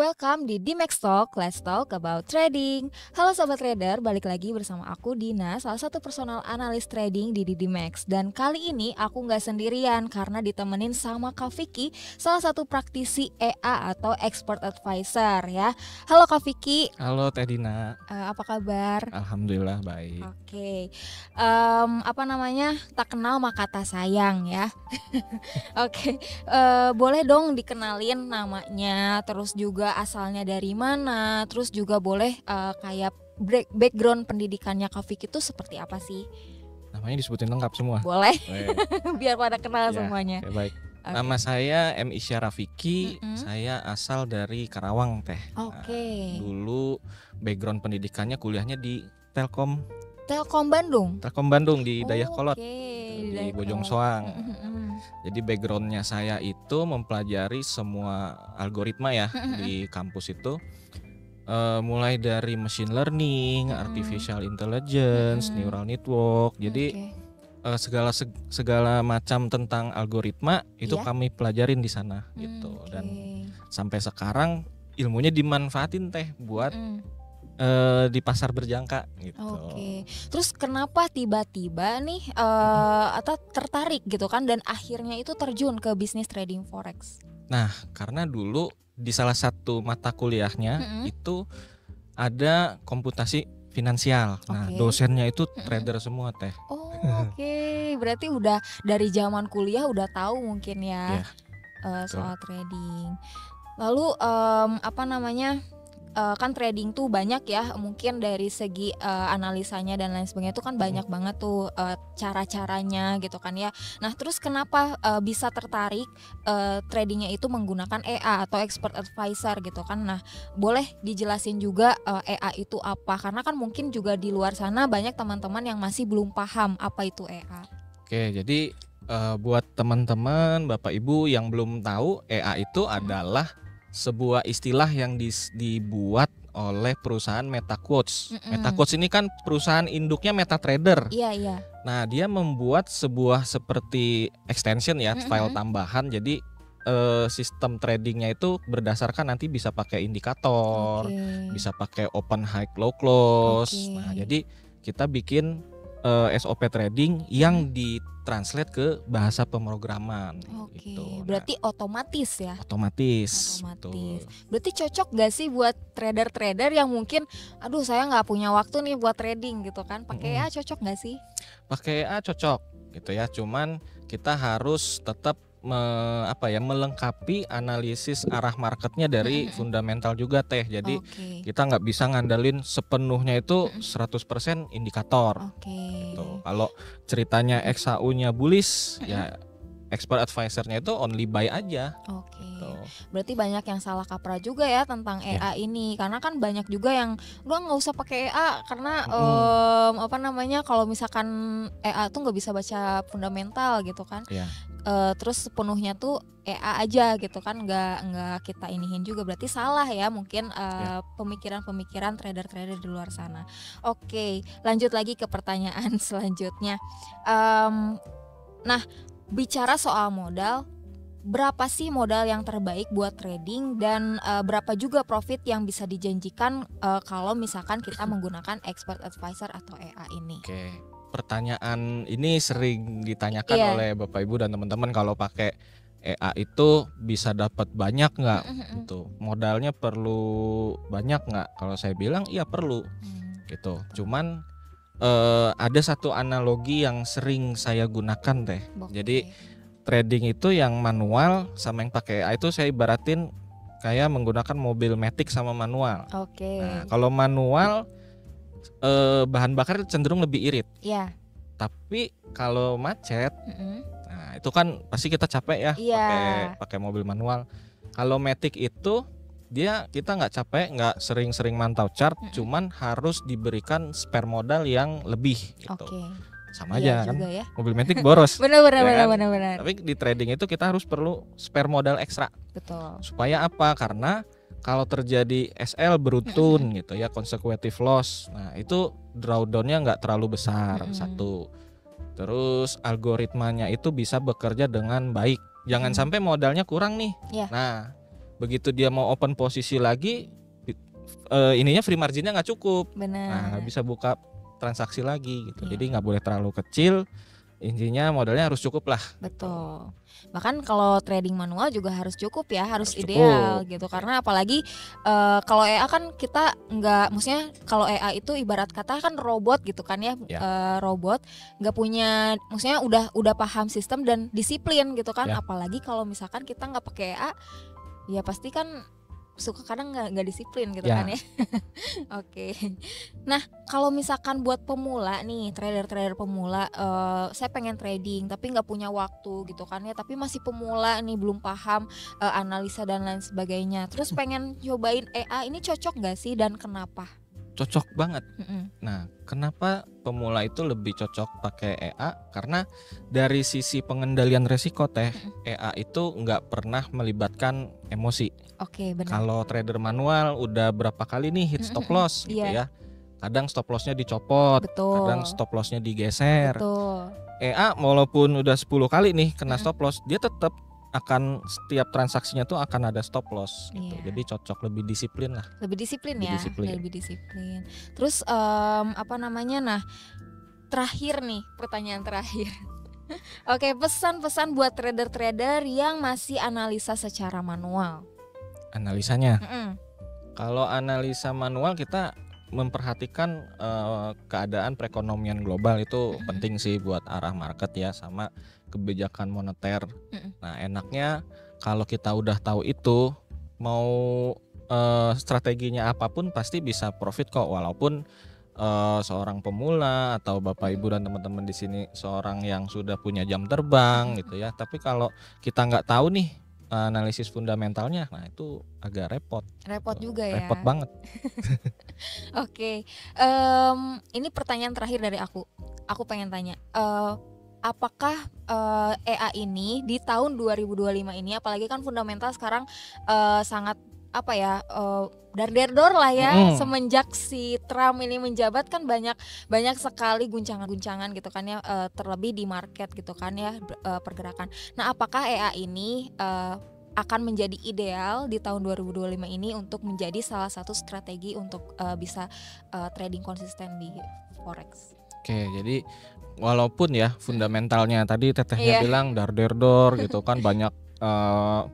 Welcome di Dimex Talk, let's talk about trading. Halo Sobat Trader, balik lagi bersama aku Dina, salah satu personal analis trading di Dimex. Dan kali ini aku nggak sendirian karena ditemenin sama Kak Vicky, salah satu praktisi EA atau Expert Advisor ya. Halo Kak Vicky. Halo Teh Dina. Apa kabar? Alhamdulillah baik. Oke. Tak kenal maka kata sayang ya. Oke. Boleh dong dikenalin namanya, terus juga asalnya dari mana, terus juga boleh kayak background pendidikannya Kak Vicky itu seperti apa sih? Namanya disebutin lengkap semua? Boleh. Biar pada kenal semuanya. Baik. Okay. Nama saya M. Isyara Vicky, saya asal dari Karawang Teh. Oke. Dulu background pendidikannya kuliahnya di Telkom Bandung di Dayakolot, di Bojong Soang. Jadi backgroundnya saya itu mempelajari semua algoritma ya di kampus itu, mulai dari machine learning, artificial intelligence, neural network. Jadi segala macam tentang algoritma itu kami pelajarin di sana gitu. Dan sampai sekarang ilmunya dimanfaatin Teh buat di pasar berjangka gitu. Oke. Terus kenapa tiba-tiba nih atau tertarik gitu kan dan akhirnya itu terjun ke bisnis trading forex? Nah, karena dulu di salah satu mata kuliahnya itu ada komputasi finansial. Nah, dosennya itu trader semua Teh. Oke. Berarti udah dari zaman kuliah udah tahu mungkin ya soal trading. Lalu kan trading tuh banyak ya, mungkin dari segi analisanya dan lain sebagainya itu kan banyak banget tuh cara-caranya gitu kan ya. Nah terus kenapa bisa tertarik tradingnya itu menggunakan EA atau Expert Advisor gitu kan. Nah boleh dijelasin juga EA itu apa, karena kan mungkin juga di luar sana banyak teman-teman yang masih belum paham apa itu EA. Oke, jadi buat teman-teman Bapak Ibu yang belum tahu, EA itu adalah sebuah istilah yang dibuat oleh perusahaan MetaQuotes. MetaQuotes ini kan perusahaan induknya MetaTrader. Iya. Nah, dia membuat sebuah seperti extension ya, file tambahan. Jadi sistem tradingnya itu berdasarkan nanti bisa pakai indikator, bisa pakai open high low close. Nah, jadi kita bikin SOP trading yang ditranslate ke bahasa pemrograman. Gitu. Berarti otomatis ya? Otomatis. Berarti cocok gak sih buat trader-trader yang mungkin, aduh saya nggak punya waktu nih buat trading gitu kan? Pakai EA cocok gak sih? Pakai EA cocok gitu ya. Cuman kita harus tetap melengkapi analisis arah marketnya dari fundamental juga Teh. Jadi kita nggak bisa ngandelin sepenuhnya itu 100% indikator. Gitu. Kalau ceritanya XHU-nya bullish ya Expert Advisor-nya itu only buy aja. Gitu. Berarti banyak yang salah kaprah juga ya tentang EA ini, karena kan banyak juga yang udah nggak usah pakai EA karena kalau misalkan EA tuh nggak bisa baca fundamental gitu kan. Terus sepenuhnya tuh EA aja gitu kan, nggak kita inihin juga. Berarti salah ya mungkin pemikiran-pemikiran trader-trader di luar sana. Oke, lanjut lagi ke pertanyaan selanjutnya. Nah, bicara soal modal, berapa sih modal yang terbaik buat trading dan berapa juga profit yang bisa dijanjikan kalau misalkan kita menggunakan Expert Advisor atau EA ini? Oke. Pertanyaan ini sering ditanyakan oleh Bapak Ibu dan teman-teman, kalau pakai EA itu bisa dapat banyak nggak? Gitu. Modalnya perlu banyak nggak? Kalau saya bilang iya perlu. Gitu. Cuman ada satu analogi yang sering saya gunakan Teh. Jadi trading itu yang manual sama yang pakai EA itu saya ibaratin kayak menggunakan mobil matic sama manual. Nah, kalau manual bahan bakar cenderung lebih irit. Tapi kalau macet, nah itu kan pasti kita capek ya pakai mobil manual. Kalau matic itu kita nggak capek, nggak sering-sering mantau chart, cuman harus diberikan spare modal yang lebih gitu. Sama aja kan ya? Mobil matic boros. Benar. Tapi di trading itu kita harus perlu spare modal ekstra. Betul. Supaya apa? Karena kalau terjadi SL beruntun gitu ya, consecutive loss, nah itu drawdownnya nggak terlalu besar. Satu. Terus algoritmanya itu bisa bekerja dengan baik. Jangan sampai modalnya kurang nih. Nah begitu dia mau open posisi lagi, ininya free marginnya nggak cukup. Benar. Nah, nggak bisa buka transaksi lagi gitu. Iya. Jadi nggak boleh terlalu kecil. Intinya modalnya harus cukup lah. Betul. Bahkan kalau trading manual juga harus cukup ya, harus Harus ideal cukup. gitu. Karena apalagi kalau EA kan kita nggak, maksudnya kalau EA itu ibarat kata kan robot gitu kan ya, Ya. Robot nggak punya, maksudnya udah paham sistem dan disiplin gitu kan. Ya. Apalagi kalau misalkan kita nggak pakai EA, ya pasti kan suka kadang nggak disiplin gitu Ya. kan ya. Oke. Nah, kalau misalkan buat pemula nih, trader pemula, saya pengen trading tapi nggak punya waktu gitu kan ya, tapi masih pemula nih, belum paham analisa dan lain sebagainya. Terus pengen cobain EA, ini cocok nggak sih dan kenapa? Cocok banget. Mm-mm. Nah, kenapa pemula itu lebih cocok pakai EA? Karena dari sisi pengendalian resiko teh, EA itu nggak pernah melibatkan emosi. Oke, benar. Kalau trader manual udah berapa kali nih hit stop loss gitu Iya. ya. Kadang stop lossnya dicopot, Betul. kadang stop lossnya digeser. Betul. EA walaupun udah 10 kali nih kena stop loss, dia tetap akan setiap transaksinya tuh akan ada stop loss gitu. Iya. Jadi cocok, lebih disiplin lah. Lebih disiplin Lebih ya, disiplin. lebih disiplin. Terus apa namanya? Nah, terakhir nih, pertanyaan terakhir. Oke, pesan-pesan buat trader-trader yang masih analisa secara manual. Analisanya. Mm-mm. Kalau analisa manual kita memperhatikan keadaan perekonomian global itu penting sih buat arah market ya, sama kebijakan moneter. Nah, enaknya kalau kita udah tahu itu, mau strateginya apapun pasti bisa profit kok, walaupun seorang pemula atau Bapak Ibu dan teman-teman di sini seorang yang sudah punya jam terbang gitu ya. Tapi kalau kita nggak tahu nih analisis fundamentalnya, nah itu agak repot. Repot juga ya. Repot banget. Oke, ini pertanyaan terakhir dari aku. Aku pengen tanya, apakah EA ini di tahun 2025 ini, apalagi kan fundamental sekarang sangat apa ya, dar-der-dor lah ya, semenjak si Trump ini menjabat kan banyak sekali guncangan-guncangan gitu kan ya, terlebih di market gitu kan ya, pergerakan. Nah, apakah EA ini akan menjadi ideal di tahun 2025 ini untuk menjadi salah satu strategi untuk bisa trading konsisten di forex? Oke, jadi walaupun ya fundamentalnya tadi tetehnya Iya. bilang dar-der-dor gitu kan, banyak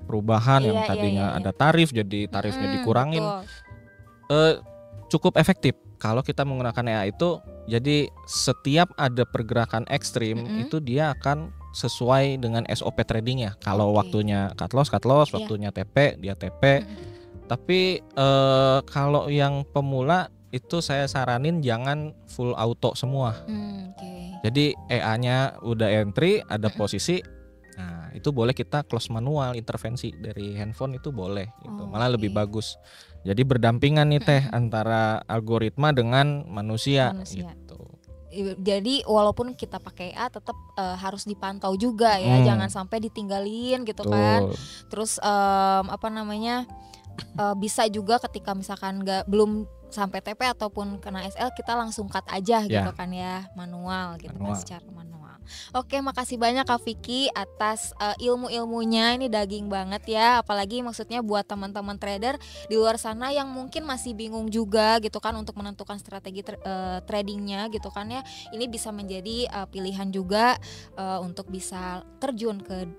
perubahan yang Iya, tadinya iya. ada tarif jadi tarifnya dikurangin. Betul. Cukup efektif kalau kita menggunakan EA itu. Jadi setiap ada pergerakan ekstrim itu dia akan sesuai dengan SOP tradingnya. Kalau waktunya cut loss, Iya. waktunya TP, dia TP. Tapi kalau yang pemula itu saya saranin jangan full auto semua. Jadi EA-nya udah entry, ada posisi, nah itu boleh kita close manual, intervensi dari handphone itu boleh gitu. Malah lebih bagus. Jadi berdampingan nih teh antara algoritma dengan manusia. Gitu. Jadi walaupun kita pakai EA tetap harus dipantau juga ya, jangan sampai ditinggalin gitu. Betul. Kan. Terus apa namanya, bisa juga ketika misalkan belum sampai TP ataupun kena SL, kita langsung cut aja gitu kan ya, manual gitu kan, secara manual. Oke, makasih banyak Kak Vicky atas ilmu-ilmunya, ini daging banget ya, apalagi maksudnya buat teman-teman trader di luar sana yang mungkin masih bingung juga gitu kan untuk menentukan strategi tradingnya gitu kan ya, ini bisa menjadi pilihan juga untuk bisa terjun ke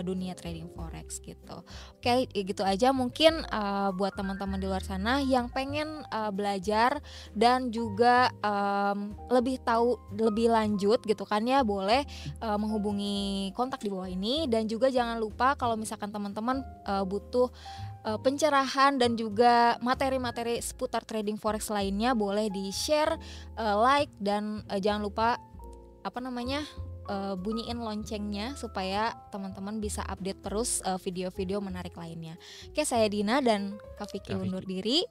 dunia trading forex gitu. Oke, gitu aja mungkin buat teman-teman di luar sana yang pengen belajar dan juga lebih tahu lebih lanjut gitu kan ya, boleh menghubungi kontak di bawah ini. Dan juga jangan lupa kalau misalkan teman-teman butuh pencerahan dan juga materi-materi seputar trading forex lainnya, boleh di share, like, dan jangan lupa apa namanya, bunyiin loncengnya supaya teman-teman bisa update terus video-video menarik lainnya. Oke, saya Dina dan Kak Vicky undur diri.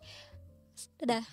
Dadah.